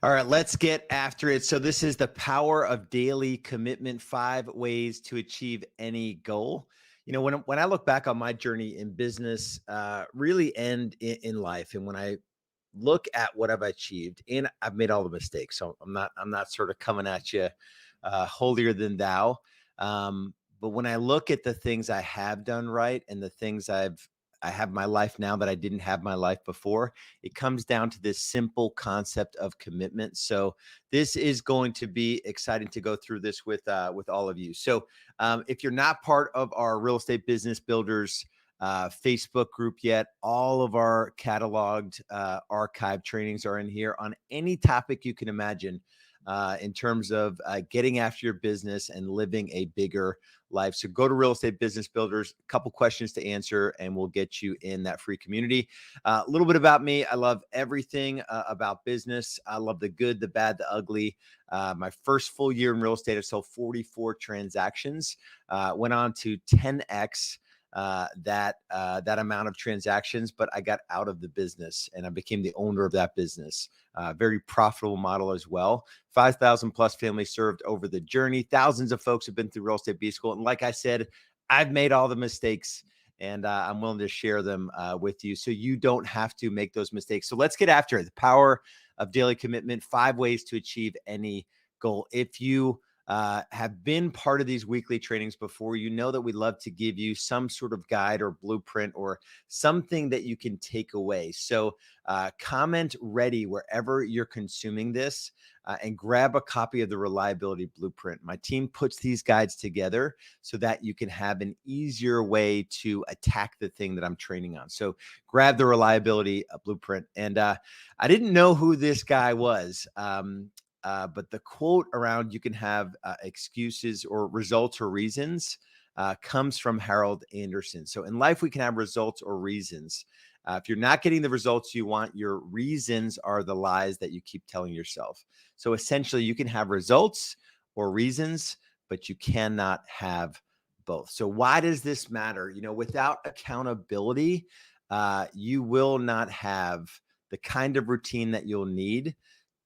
All right, let's get after it. So this is the power of daily commitment, 5 ways to achieve any goal. When I look back on my journey in business, really and in life, and when I look at what I've achieved, and I've made all the mistakes, so I'm not sort of coming at you holier than thou. But when I look at the things I have done right and the things I have my life now that I didn't have my life before, it comes down to this simple concept of commitment. So this is going to be exciting to go through this with all of you. So if you're not part of our real estate business builders Facebook group yet, all of our cataloged archive trainings are in here on any topic you can imagine in terms of getting after your business and living a bigger life. So go to Real Estate Business Builders, a couple questions to answer, and we'll get you in that free community. A little bit about me. I love everything about business. I love the good, the bad, the ugly. My first full year in real estate, I sold 44 transactions, went on to 10x that amount of transactions, but I got out of the business and I became the owner of that business. Very profitable model as well. 5,000 plus families served over the journey. Thousands of folks have been through real estate B school. And like I said, I've made all the mistakes and I'm willing to share them with you so you don't have to make those mistakes. So let's get after it. The power of daily commitment, 5 ways to achieve any goal. If you have been part of these weekly trainings before, you know that we love to give you some sort of guide or blueprint or something that you can take away. So comment ready wherever you're consuming this and grab a copy of the reliability blueprint. My team puts these guides together so that you can have an easier way to attack the thing that I'm training on. So grab the reliability blueprint. And I didn't know who this guy was. But the quote around you can have excuses or results or reasons comes from Harold Anderson. So in life, we can have results or reasons. If you're not getting the results you want, your reasons are the lies that you keep telling yourself. So essentially, you can have results or reasons, but you cannot have both. So why does this matter? Without accountability, you will not have the kind of routine that you'll need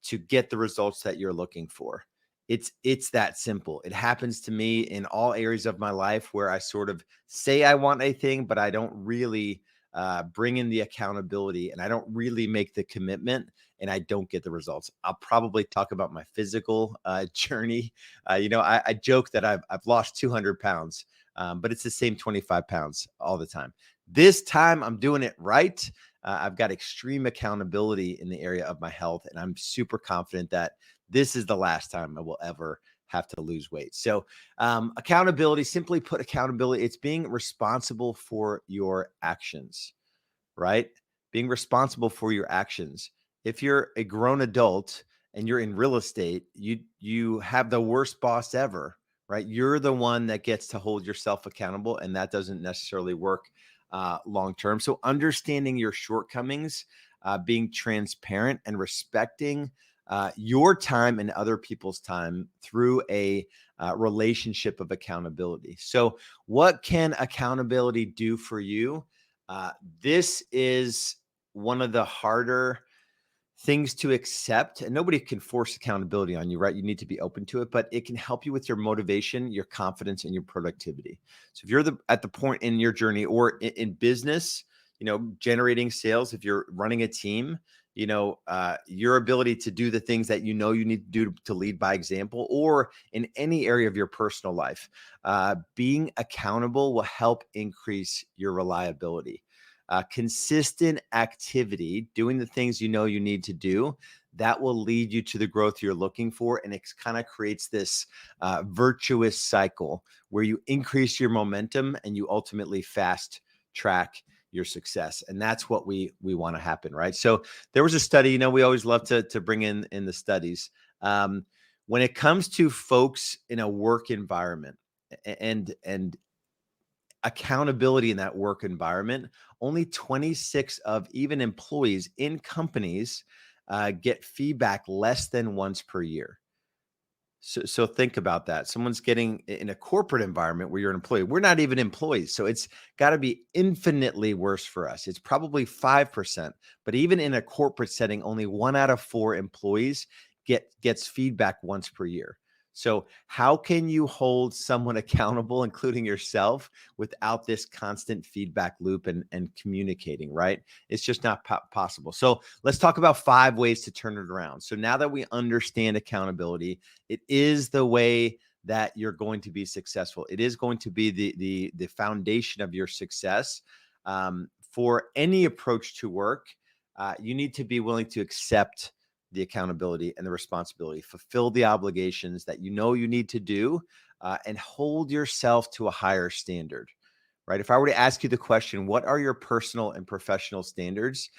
to get the results that you're looking for. It's that simple. It happens to me in all areas of my life where I sort of say I want a thing, but I don't really bring in the accountability and I don't really make the commitment and I don't get the results. I'll probably talk about my physical journey. I joke that I've lost 200 pounds, but it's the same 25 pounds all the time. This time I'm doing it right. I've got extreme accountability in the area of my health, and I'm super confident that this is the last time I will ever have to lose weight. So accountability, simply put, accountability, it's being responsible for your actions, right? Being responsible for your actions. If you're a grown adult and you're in real estate, you have the worst boss ever, right? You're the one that gets to hold yourself accountable, and that doesn't necessarily work long term. So understanding your shortcomings, being transparent and respecting your time and other people's time through a relationship of accountability. So what can accountability do for you? This is one of the harder things to accept, and nobody can force accountability on you, right? You need to be open to it, but it can help you with your motivation, your confidence, and your productivity. So if you're at the point in your journey or in business, generating sales, if you're running a team, your ability to do the things that you need to do to lead by example, or in any area of your personal life, being accountable will help increase your reliability. Consistent activity, doing the things you need to do, that will lead you to the growth you're looking for. And it kind of creates this virtuous cycle where you increase your momentum and you ultimately fast track your success. And that's what we want to happen, right? So there was a study, we always love to bring in the studies. When it comes to folks in a work environment and accountability in that work environment, only 26 of even employees in companies get feedback less than once per year. So think about that. Someone's getting in a corporate environment where you're an employee. We're not even employees. So it's got to be infinitely worse for us. It's probably 5%. But even in a corporate setting, only 1 out of 4 employees gets feedback once per year. So how can you hold someone accountable, including yourself, without this constant feedback loop and communicating, right? It's just not possible. So let's talk about 5 ways to turn it around. So now that we understand accountability, it is the way that you're going to be successful. It is going to be the foundation of your success. For any approach to work, you need to be willing to accept the accountability and the responsibility, fulfill the obligations that you know you need to do, and hold yourself to a higher standard, right? If I were to ask you the question, what are your personal and professional standards?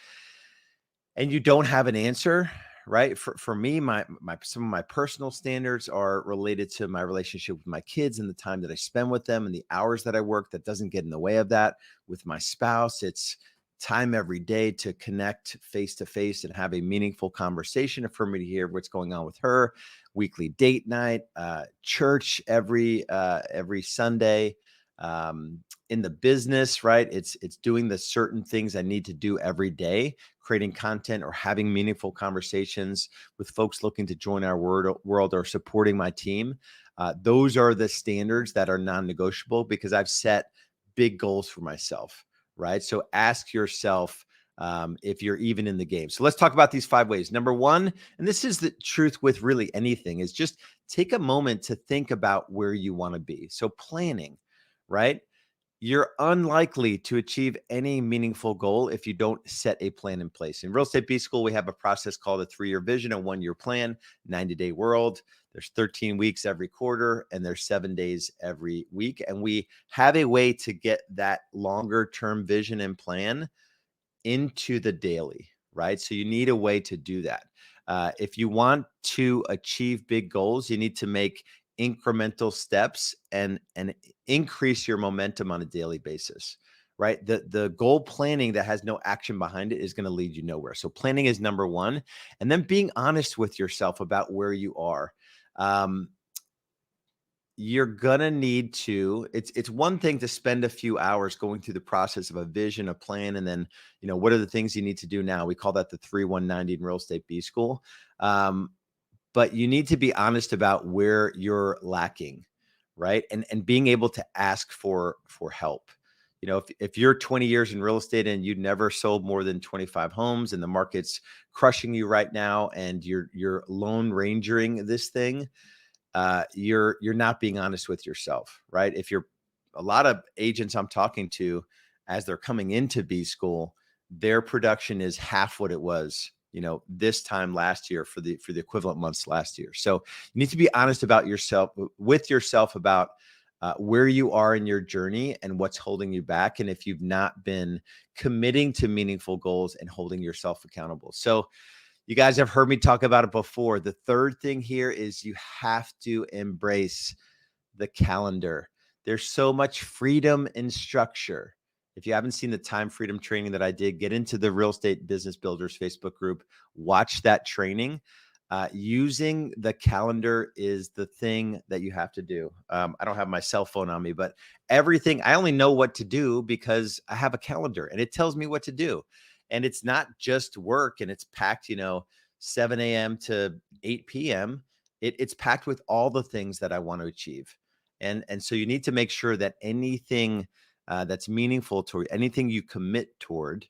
And you don't have an answer, right? For me, my some of my personal standards are related to my relationship with my kids and the time that I spend with them and the hours that I work. That doesn't get in the way of that. With my spouse, it's time every day to connect face to face and have a meaningful conversation, and for me to hear what's going on with her. Weekly date night, church every Sunday. In the business, right? It's doing the certain things I need to do every day, creating content or having meaningful conversations with folks looking to join our world or supporting my team. Those are the standards that are non-negotiable because I've set big goals for myself, right? So ask yourself if you're even in the game. So let's talk about these 5 ways. Number 1, and this is the truth with really anything, is just take a moment to think about where you want to be. So planning, right? You're unlikely to achieve any meaningful goal if you don't set a plan in place. In Real Estate B School, we have a process called a 3-year vision, a 1-year plan, 90-day world. There's 13 weeks every quarter, and there's 7 days every week. And we have a way to get that longer term vision and plan into the daily, right? So you need a way to do that. If you want to achieve big goals, you need to make incremental steps and increase your momentum on a daily basis, right? The goal planning that has no action behind it is going to lead you nowhere. So planning is number 1, and then being honest with yourself about where you are. You're gonna need to, it's one thing to spend a few hours going through the process of a vision, a plan, and then, what are the things you need to do now? We call that the 3-1-90 in Real Estate B School. But you need to be honest about where you're lacking, right? And being able to ask for help. If you're 20 years in real estate and you never sold more than 25 homes and the market's crushing you right now and you're lone rangering this thing, you're not being honest with yourself, right? If you're A lot of agents I'm talking to, as they're coming into B school, their production is half what it was, this time last year for the equivalent months last year. So you need to be honest about yourself with yourself about where you are in your journey and what's holding you back, and if you've not been committing to meaningful goals and holding yourself accountable. So you guys have heard me talk about it before. The third thing here is you have to embrace the calendar. There's so much freedom in structure. If you haven't seen the time freedom training that I did, get into the Real Estate Business Builders Facebook group, watch that training. Using the calendar is the thing that you have to do. I don't have my cell phone on me, but everything, I only know what to do because I have a calendar and it tells me what to do. And it's not just work and it's packed, 7 a.m. to 8 p.m. It's packed with all the things that I want to achieve. And so you need to make sure that anything that's meaningful toward anything you commit toward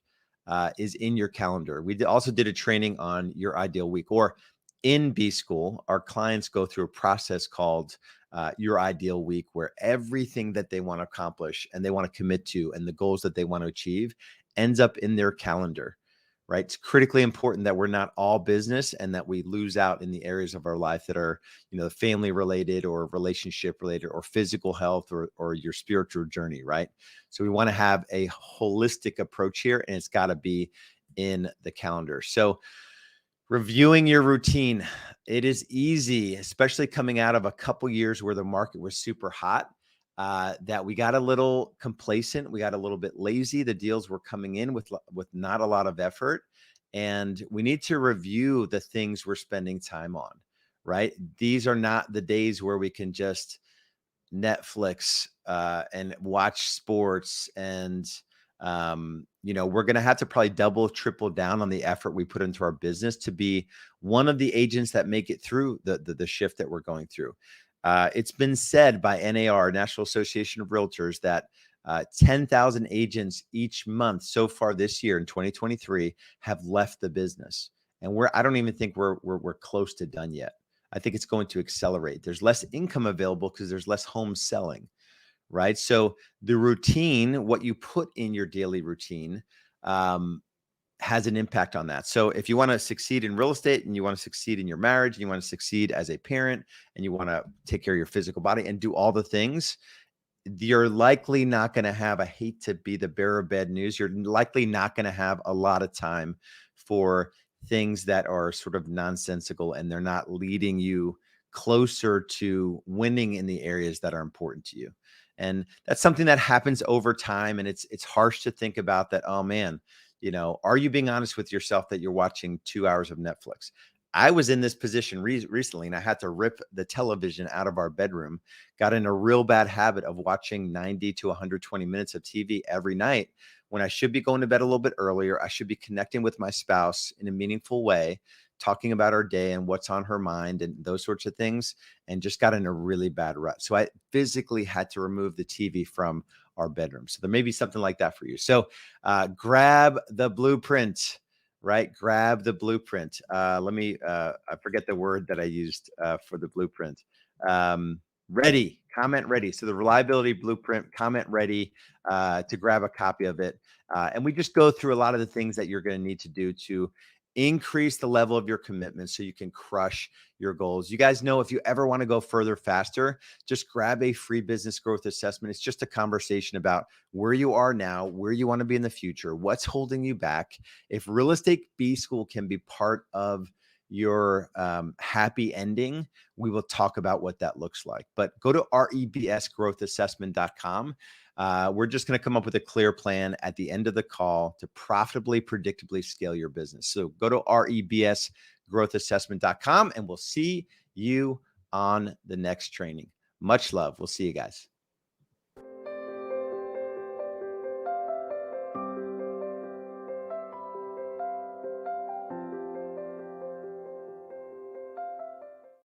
is in your calendar. We also did a training on your ideal week, or in B School, our clients go through a process called your ideal week, where everything that they want to accomplish and they want to commit to and the goals that they want to achieve ends up in their calendar, right? It's critically important that we're not all business and that we lose out in the areas of our life that are, family related or relationship related or physical health or your spiritual journey, right? So we want to have a holistic approach here, and it's got to be in the calendar. So reviewing your routine, it is easy, especially coming out of a couple years where the market was super hot, that we got a little complacent, we got a little bit lazy. The deals were coming in with not a lot of effort, and we need to review the things we're spending time on, right? These are not the days where we can just Netflix and watch sports and We're going to have to probably double, triple down on the effort we put into our business to be one of the agents that make it through the shift that we're going through. It's been said by NAR, National Association of Realtors, that 10,000 agents each month so far this year in 2023 have left the business. And I don't even think we're close to done yet. I think it's going to accelerate. There's less income available because there's less homes selling, right? So the routine, what you put in your daily routine, has an impact on that. So if you want to succeed in real estate, and you want to succeed in your marriage, and you want to succeed as a parent, and you want to take care of your physical body and do all the things, you're likely not going to have, I hate to be the bearer of bad news, you're likely not going to have a lot of time for things that are sort of nonsensical, and they're not leading you closer to winning in the areas that are important to you. And that's something that happens over time. And it's harsh to think about that. Oh man, are you being honest with yourself that you're watching 2 hours of Netflix? I was in this position recently, and I had to rip the television out of our bedroom. Got in a real bad habit of watching 90 to 120 minutes of TV every night when I should be going to bed a little bit earlier. I should be connecting with my spouse in a meaningful way, talking about our day and what's on her mind and those sorts of things, and just got in a really bad rut. So I physically had to remove the TV from our bedroom. So there may be something like that for you. So grab the blueprint. Right? Grab the blueprint. I forget the word that I used for the blueprint. Ready, comment ready. So the reliability blueprint, comment ready to grab a copy of it. And we just go through a lot of the things that you're going to need to do to increase the level of your commitment so you can crush your goals. You guys know, if you ever want to go further, faster, just grab a free business growth assessment. It's just a conversation about where you are now, where you want to be in the future, what's holding you back. If Real Estate B School can be part of your happy ending, we will talk about what that looks like. But go to rebsgrowthassessment.com. We're just going to come up with a clear plan at the end of the call to profitably, predictably scale your business. So go to rebsgrowthassessment.com, and we'll see you on the next training. Much love. We'll see you guys.